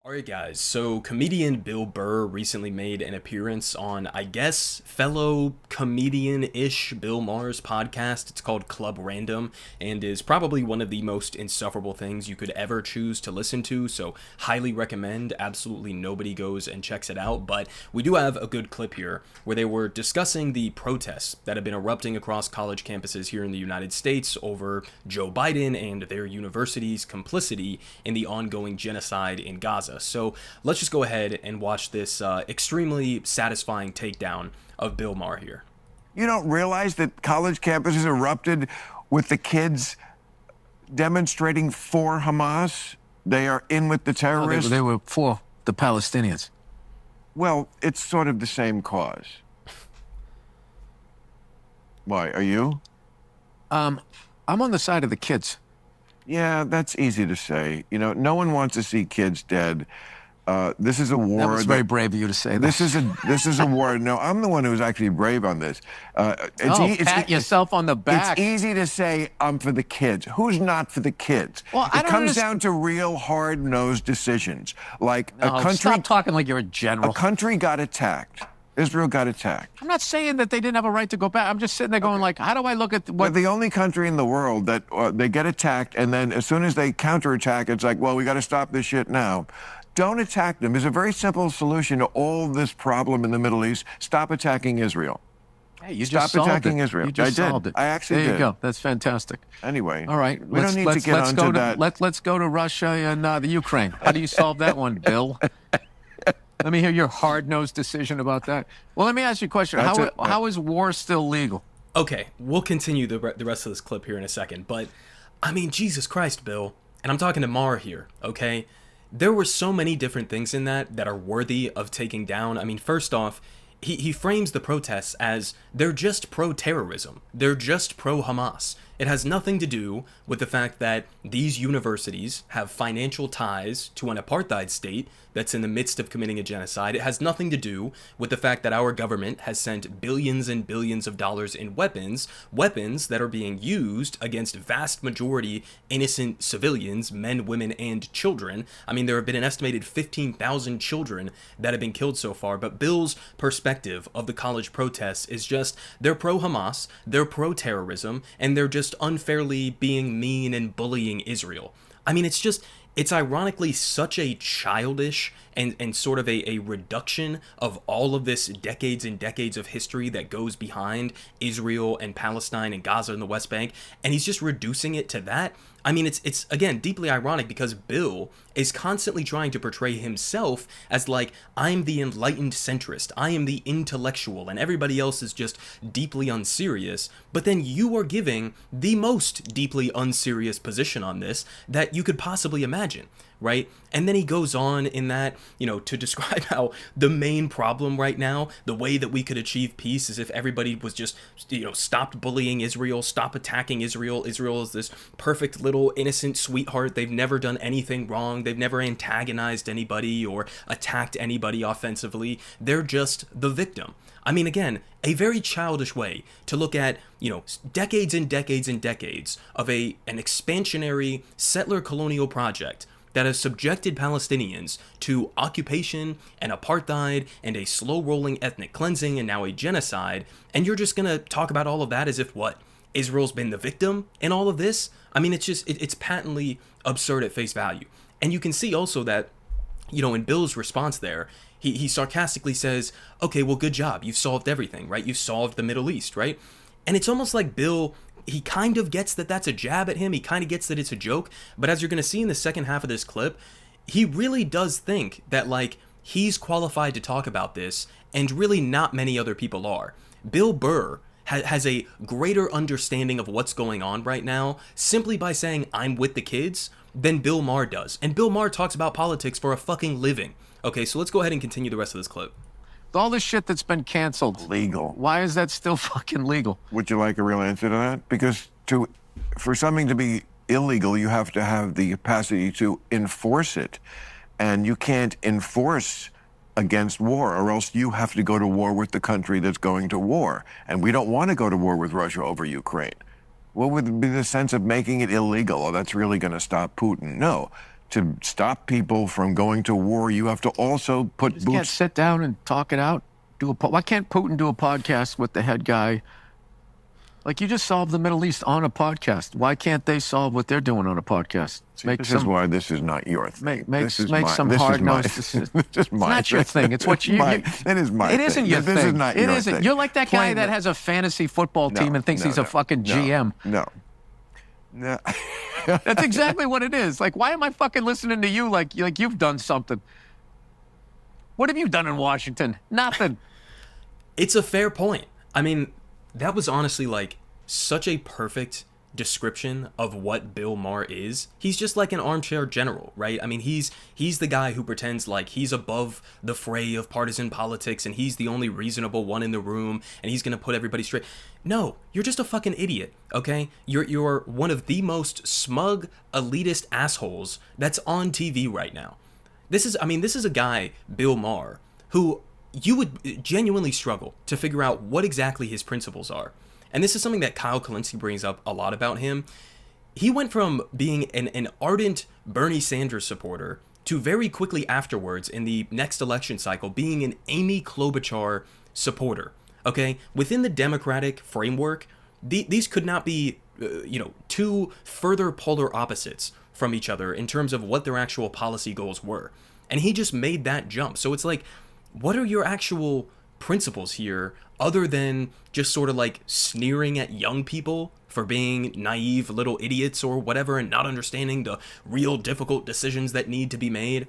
Alright guys, so comedian Bill Burr recently made an appearance on, I guess, fellow comedian-ish Bill Maher's podcast. It's called Club Random, and is probably one of the most insufferable things you could ever choose to listen to, so highly recommend. Absolutely nobody goes and checks it out, but we do have a good clip here where they were discussing the protests that have been erupting across college campuses here in the United States over Joe Biden and their university's complicity in the ongoing genocide in Gaza. So let's just go ahead and watch this extremely satisfying takedown of Bill Maher here. You don't realize that college campuses erupted with the kids demonstrating for Hamas? They are in with the terrorists? No, they were for the Palestinians. Well, it's sort of the same cause. Why, are you? I'm on the side of the kids. Yeah, that's easy to say. You know, no one wants to see kids dead. This is a war. That was very brave of you to say that. This is a war. No, I'm the one who's actually brave on this. Pat yourself on the back. It's easy to say I'm for the kids. Who's not for the kids? Well, it comes down to real hard-nosed decisions. Like no, a country. Stop talking like you're a general. A country got attacked. Israel got attacked. I'm not saying that they didn't have a right to go back. I'm just sitting there going like, how do I look at what... We're the only country in the world that they get attacked, and then as soon as they counterattack, it's like, well, we got to stop this shit now. Don't attack them. There's a very simple solution to all this problem in the Middle East. Stop attacking Israel. Hey, you Stop just solved attacking it. Israel. You just I did. solved it. I actually did. There did. you go. That's fantastic. Anyway. All right. We don't need to get onto that. Let's go to Russia and the Ukraine. How do you solve that one, Bill? Let me hear your hard-nosed decision about that. Well, let me ask you a question. How is war still legal? Okay, we'll continue the rest of this clip here in a second, but, I mean, Jesus Christ, Bill, and I'm talking to Maher here, okay? There were so many different things in that are worthy of taking down. I mean, first off, he frames the protests as they're just pro-terrorism. They're just pro-Hamas. It has nothing to do with the fact that these universities have financial ties to an apartheid state that's in the midst of committing a genocide. It has nothing to do with the fact that our government has sent billions and billions of dollars in weapons that are being used against vast majority innocent civilians, men, women, and children. I mean, there have been an estimated 15,000 children that have been killed so far, but Bill's perspective of the college protests is just they're pro-Hamas, they're pro-terrorism, and they're just unfairly being mean and bullying Israel. I mean, it's ironically such a childish and sort of a reduction of all of this decades and decades of history that goes behind Israel and Palestine and Gaza and the West Bank, and he's just reducing it to that. I mean, it's again, deeply ironic because Bill is constantly trying to portray himself as like, I'm the enlightened centrist, I am the intellectual, and everybody else is just deeply unserious, but then you are giving the most deeply unserious position on this that you could possibly imagine, right? And then he goes on in that, you know, to describe how the main problem right now, the way that we could achieve peace is if everybody was just, you know, stopped bullying Israel, stop attacking Israel. Israel is this perfect little innocent sweetheart. They've never done anything wrong. They've never antagonized anybody or attacked anybody offensively. They're just the victim. I mean, again, a very childish way to look at, you know, decades and decades and decades of an expansionary settler colonial project that has subjected Palestinians to occupation and apartheid and a slow-rolling ethnic cleansing and now a genocide, and you're just gonna talk about all of that as if, what, Israel's been the victim in all of this? I mean, it's just, it's patently absurd at face value. And you can see also that, you know, in Bill's response there, he sarcastically says, okay, well, good job, you've solved everything, right? You've solved the Middle East, right? And it's almost like Bill, he kind of gets that that's a jab at him. He kind of gets that it's a joke. But as you're going to see in the second half of this clip, he really does think that, like, he's qualified to talk about this, and really not many other people are. Bill Burr has a greater understanding of what's going on right now simply by saying, I'm with the kids, than Bill Maher does. And Bill Maher talks about politics for a fucking living. Okay, so let's go ahead and continue the rest of this clip. All this shit that's been canceled. Legal. Why is that still fucking legal? Would you like a real answer to that? Because for something to be illegal, you have to have the capacity to enforce it. And you can't enforce against war, or else you have to go to war with the country that's going to war. And we don't want to go to war with Russia over Ukraine. What would be the sense of making it illegal? Oh, that's really going to stop Putin. No. to stop people from going to war, you have to also put You can't boots. sit down and talk it out. Why can't Putin do a podcast with the head guy? Like, you just solved the Middle East on a podcast. Why can't they solve what they're doing on a podcast? This is why this is not your thing. Make some hard-nosed decisions. This is my It's not your thing. It's what you. It is my thing. It isn't your This thing. is not It your isn't. thing. You're like that guy Plain that has a fantasy football team and thinks he's a fucking GM. No. That's exactly what it is. Like, why am I fucking listening to you like you've done something? What have you done in Washington? Nothing. It's a fair point. I mean, that was honestly like such a perfect description of what Bill Maher is. He's just like an armchair general, right? I mean, he's the guy who pretends like he's above the fray of partisan politics and he's the only reasonable one in the room and he's going to put everybody straight. No, you're just a fucking idiot, okay? You're one of the most smug, elitist assholes that's on TV right now. This is a guy, Bill Maher, who you would genuinely struggle to figure out what exactly his principles are. And this is something that Kyle Kalinske brings up a lot about him. He went from being an ardent Bernie Sanders supporter to very quickly afterwards in the next election cycle being an Amy Klobuchar supporter. Okay, within the Democratic framework, these could not be, two further polar opposites from each other in terms of what their actual policy goals were. And he just made that jump. So it's like, what are your actual principles here other than just sort of like sneering at young people for being naive little idiots or whatever and not understanding the real difficult decisions that need to be made?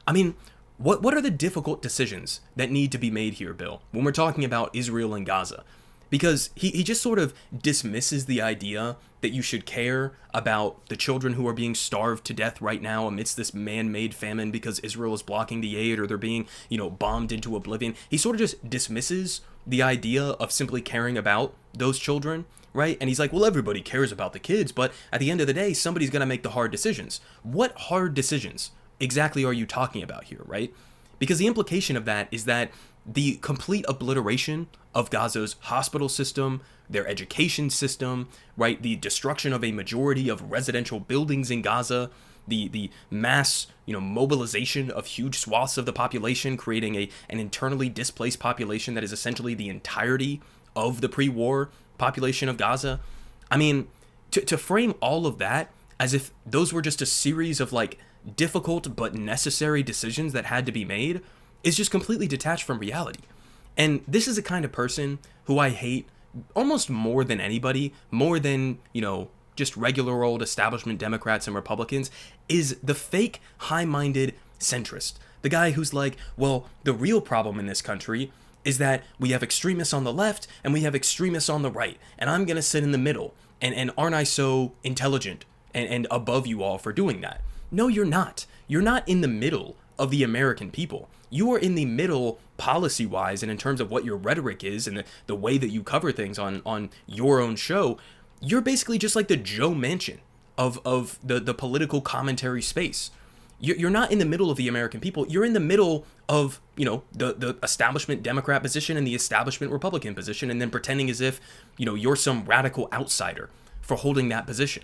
I mean, what are the difficult decisions that need to be made here, Bill, when we're talking about Israel and Gaza? Because he just sort of dismisses the idea that you should care about the children who are being starved to death right now amidst this man-made famine because Israel is blocking the aid or they're being, bombed into oblivion. He sort of just dismisses the idea of simply caring about those children, right? And he's like, well, everybody cares about the kids, but at the end of the day, somebody's going to make the hard decisions. What hard decisions exactly are you talking about here, right? Because the implication of that is that the complete obliteration of Gaza's hospital system, their education system, right? The destruction of a majority of residential buildings in Gaza, the mass, mobilization of huge swaths of the population, creating an internally displaced population that is essentially the entirety of the pre-war population of Gaza. I mean, to frame all of that as if those were just a series of like difficult but necessary decisions that had to be made is just completely detached from reality. And this is the kind of person who I hate almost more than anybody, more than, just regular old establishment Democrats and Republicans, is the fake high-minded centrist. The guy who's like, well, the real problem in this country is that we have extremists on the left and we have extremists on the right, and I'm going to sit in the middle. And aren't I so intelligent and above you all for doing that? No, you're not. You're not in the middle of the American people. You are in the middle policy-wise and in terms of what your rhetoric is and the way that you cover things on your own show. You're basically just like the Joe Manchin of the political commentary space. You're not in the middle of the American people. You're in the middle of, the establishment Democrat position and the establishment Republican position, and then pretending as if, you're some radical outsider for holding that position.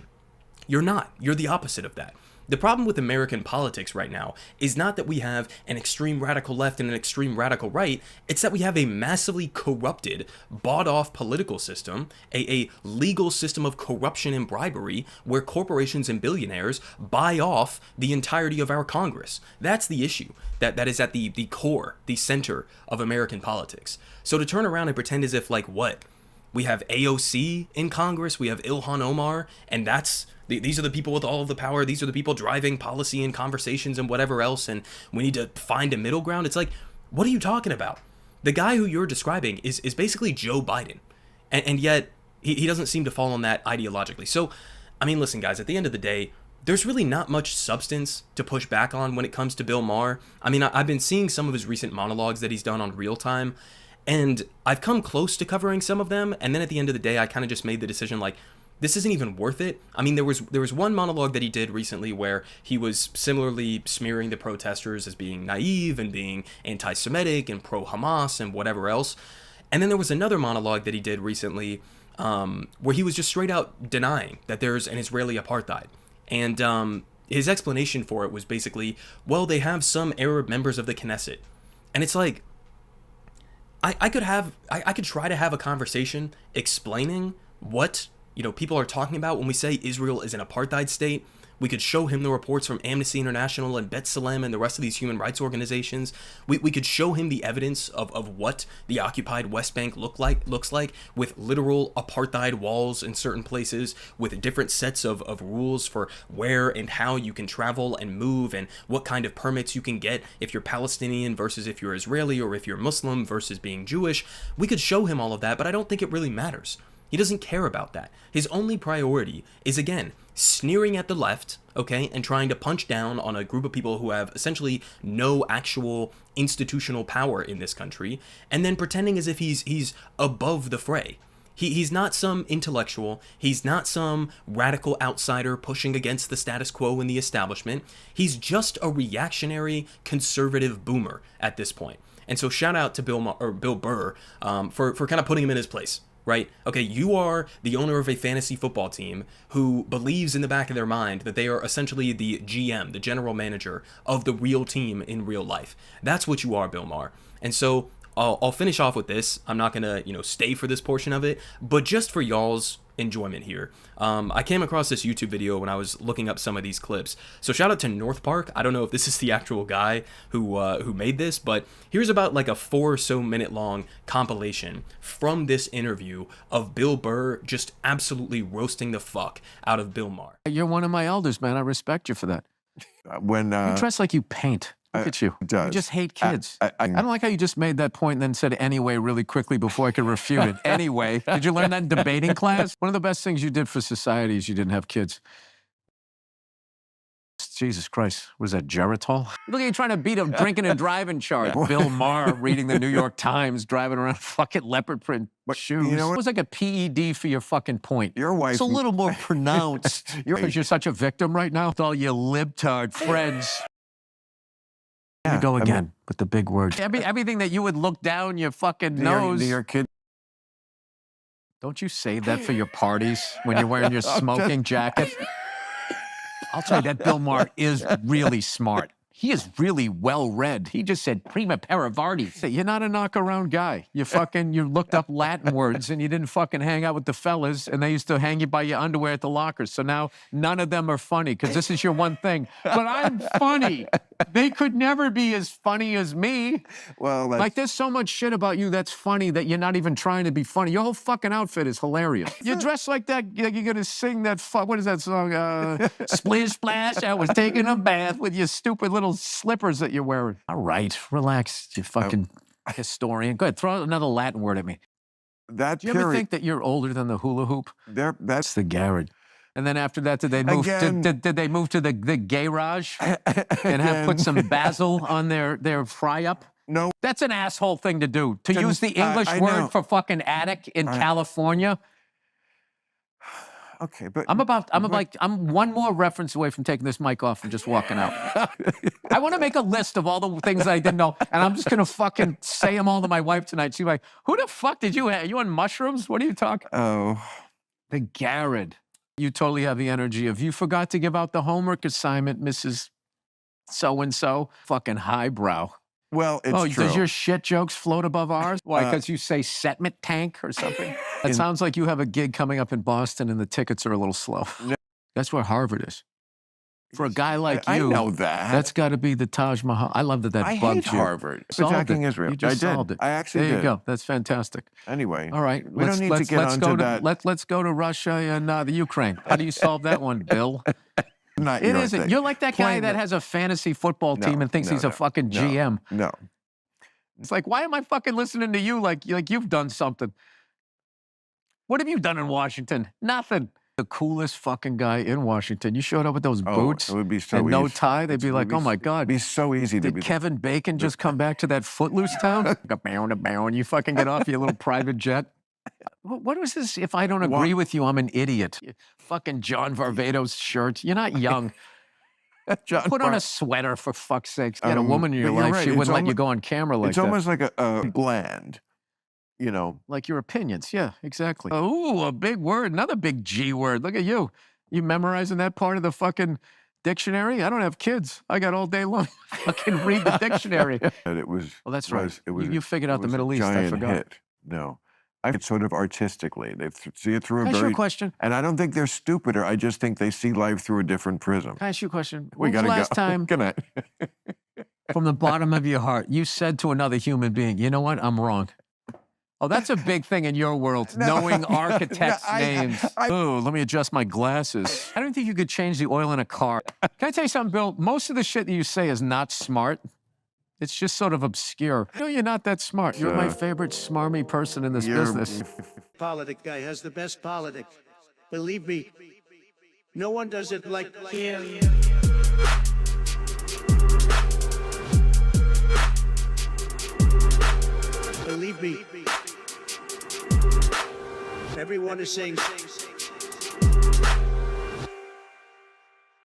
You're not. You're the opposite of that. The problem with American politics right now is not that we have an extreme radical left and an extreme radical right. It's that we have a massively corrupted, bought-off political system, a legal system of corruption and bribery where corporations and billionaires buy off the entirety of our Congress. That's the issue that is at the core, the center of American politics. So to turn around and pretend as if, like, what? We have AOC in Congress, we have Ilhan Omar, and these are the people with all of the power, these are the people driving policy and conversations and whatever else, and we need to find a middle ground. It's like, what are you talking about? The guy who you're describing is basically Joe Biden, and yet he doesn't seem to fall on that ideologically. So, I mean, listen, guys, at the end of the day, there's really not much substance to push back on when it comes to Bill Maher. I mean, I've been seeing some of his recent monologues that he's done on Real Time, and I've come close to covering some of them, and then at the end of the day, I kind of just made the decision, like, this isn't even worth it. I mean, there was one monologue that he did recently where he was similarly smearing the protesters as being naive and being anti-Semitic and pro-Hamas and whatever else. And then there was another monologue that he did recently where he was just straight out denying that there's an Israeli apartheid. And his explanation for it was basically, well, they have some Arab members of the Knesset. And it's like, I could try to have a conversation explaining what, people are talking about when we say Israel is an apartheid state. We could show him the reports from Amnesty International and B'Tselem and the rest of these human rights organizations. We could show him the evidence of what the occupied West Bank looks like, with literal apartheid walls in certain places, with different sets of rules for where and how you can travel and move, and what kind of permits you can get if you're Palestinian versus if you're Israeli, or if you're Muslim versus being Jewish. We could show him all of that, but I don't think it really matters. He doesn't care about that. His only priority is, again, sneering at the left, okay, and trying to punch down on a group of people who have essentially no actual institutional power in this country, and then pretending as if he's above the fray. He's not some intellectual. He's not some radical outsider pushing against the status quo in the establishment. He's just a reactionary conservative boomer at this point. And so shout out to Bill Burr for kind of putting him in his place. Right? Okay, you are the owner of a fantasy football team who believes in the back of their mind that they are essentially the GM, the general manager of the real team in real life. That's what you are, Bill Maher. And so I'll finish off with this. I'm not gonna, stay for this portion of it, but just for y'all's enjoyment here. I came across this YouTube video when I was looking up some of these clips. So shout out to North Park. I don't know if this is the actual guy who made this, but here's about like a 4 or so minute long compilation from this interview of Bill Burr just absolutely roasting the fuck out of Bill Maher. You're one of my elders, man. I respect you for that. When You dress like you paint. Look at you. does. You just hate kids. I don't like how you just made that point and then said anyway really quickly before I could refute it. Anyway. Did you learn that in debating class? One of the best things you did for society is you didn't have kids. Jesus Christ. Was that Geritol? Look at you trying to beat a drinking and driving charge. Bill Maher reading the New York Times, driving around fucking leopard print shoes. You know what? It was like a PED for your fucking point. Your wife... It's a little more pronounced. You're such a victim right now with all your libtard friends. Yeah, You go again with the big words. Everything that you would look down your fucking nose. Your kid... Don't you save that for your parties when you're wearing your smoking jacket? I'll tell you, that Bill Maher is really smart. He is really well-read. He just said prima paravarti. You're not a knock-around guy. You looked up Latin words and you didn't fucking hang out with the fellas, and they used to hang you by your underwear at the lockers. So now none of them are funny because this is your one thing. But I'm funny. They could never be as funny as me. Well, like there's so much shit about you that's funny that you're not even trying to be funny. Your whole fucking outfit is hilarious. You're dressed like that. You're gonna sing that. What is that song? Splish splash. I was taking a bath with your stupid little slippers that you're wearing. All right, relax, you fucking historian. Go ahead, throw another Latin word at me. That Do you ever think that you're older than the hula hoop? That's the garage. And then after that, did they move? Did they move to the garage and put some basil on their fry up? No, that's an asshole thing to do. To use the English word for fucking attic in California. Okay, but I'm one more reference away from taking this mic off and just walking out. I want to make a list of all the things I didn't know, and I'm just gonna fucking say them all to my wife tonight. She's like, "Who the fuck did you have? Are you on mushrooms? What are you talking?" Oh, the Garrett. You totally have the energy of you forgot to give out the homework assignment, Mrs. So-and-so. Fucking highbrow. Well, it's true. Does your shit jokes float above ours? Why, because you say Setmet tank or something? It sounds like you have a gig coming up in Boston and the tickets are a little slow. No. That's where Harvard is. For a guy like you, I know that. That's got to be the Taj Mahal. I love that bugged you. I hate Harvard. Attacking Israel. You just solved it. I actually did. There you go. That's fantastic. Anyway. All right. We don't need to get onto that. Let's go to Russia and the Ukraine. How do you solve that one, Bill? Not it isn't. Thing. You're like that guy that has a fantasy football team and thinks he's a fucking GM. No. It's like, why am I fucking listening to you like you've done something? What have you done in Washington? Nothing. The coolest fucking guy in Washington. You showed up with those boots it would be so and easy. no tie. They'd be like, oh my God. It'd be so easy to be. Did Kevin Bacon just come back to that Footloose town? And you fucking get off your little private jet. What was this? If I don't agree with you, I'm an idiot. Fucking John Varvatos shirt. You're not young. Put on a sweater, for fuck's sakes. Get a woman in your life. Right. She wouldn't let you go on camera like that. It's almost like a bland, you know. Like your opinions. Yeah, exactly. Ooh, a big word. Another big G word. Look at you. You memorizing that part of the fucking Dictionary? I don't have kids. I got all day long. I can read the dictionary. And it was. Well, that's right. It was, You figured out it the was a Middle East. I giant forgot. hit. No, I sort of artistically. They see it through Can I a ask you very. a question? And I don't think they're stupider. I just think they see life through a different prism. Can I ask you a question? We When was gotta the last go. time, Good night. from the bottom of your heart, you said to another human being, you know what, I'm wrong? Oh, that's a big thing in your world, knowing architects' names. Oh, let me adjust my glasses. I don't think you could change the oil in a car. Can I tell you something, Bill? Most of the shit that you say is not smart. It's just sort of obscure. No, you're not that smart. You're my favorite smarmy person in this business. Politic guy has the best politic. Believe me, no one does it like him. Believe me, everyone is saying